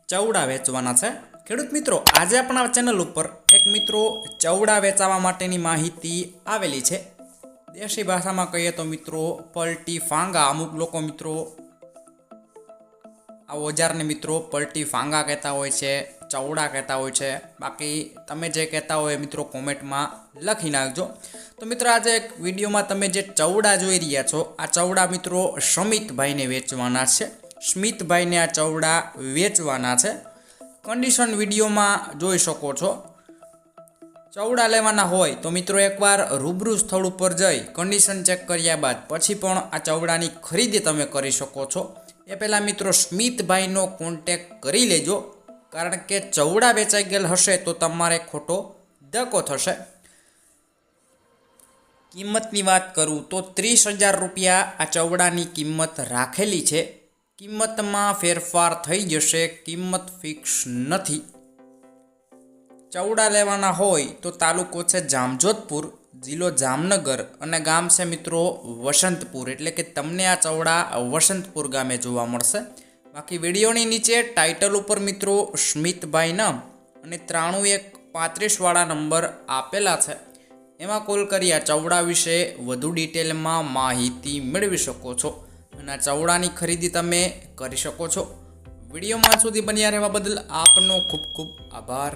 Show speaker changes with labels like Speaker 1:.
Speaker 1: ચવડા વેચવાના છે। ખેડૂત મિત્રો, આજે આપણા ચેનલ ઉપર એક મિત્રો ચવડા વેચાવા માટેની માહિતી આવેલી છે। દેશી ભાષામાં કહીએ તો મિત્રો પલટી ફાંગા, અમુક લોકો મિત્રો આ ઓજારને મિત્રો પલટી ફાંગા કહેતા હોય છે, ચવડા કહેતા હોય છે। બાકી તમે જે કહેતા હોય મિત્રો કોમેન્ટમાં લખી નાખજો। તો મિત્રો આજે એક વિડીયોમાં તમે જે ચવડા જોઈ રહ્યા છો, આ ચવડા મિત્રો સ્મિતભાઈને વેચવાના છે। સ્મિતભાઈને આ ચવડા વેચવાના છે। કન્ડિશન વિડીયોમાં જોઈ શકો છો। ચવડા લેવાના હોય તો મિત્રો એકવાર રૂબરૂ સ્થળ ઉપર જઈ કન્ડિશન ચેક કર્યા બાદ પછી પણ આ ચવડાની ખરીદી તમે કરી શકો છો। એ પહેલાં મિત્રો સ્મિતભાઈનો કોન્ટેક કરી લેજો, કારણ કે ચવડા વેચાઈ ગયેલ હશે તો તમારે ખોટો ધક્કો થશે। કિંમતની વાત કરું તો 30,000 રૂપિયા આ ચવડાની કિંમત રાખેલી છે। કિંમતમાં ફેરફાર થઈ જશે, કિંમત ફિક્સ નથી। ચવડા લેવાના હોય તો તાલુકો છે જામજોધપુર, જિલ્લો જામનગર અને ગામ છે મિત્રો વસંતપુર, એટલે કે તમને આ ચવડા વસંતપુર ગામે જોવા મળશે। બાકી વિડીયોની નીચે ટાઇટલ ઉપર મિત્રો સ્મિતભાઈના અને 93-135 વાળા નંબર આપેલા છે, એમાં કોલ કરી આ ચવડા વિશે વધુ ડિટેલમાં માહિતી મેળવી શકો છો અને આ ચવડાની ખરીદી તમે કરી શકો છો। વિડીયોમાં સુધી બન્યા રહેવા બદલ આપનો ખૂબ ખૂબ આભાર।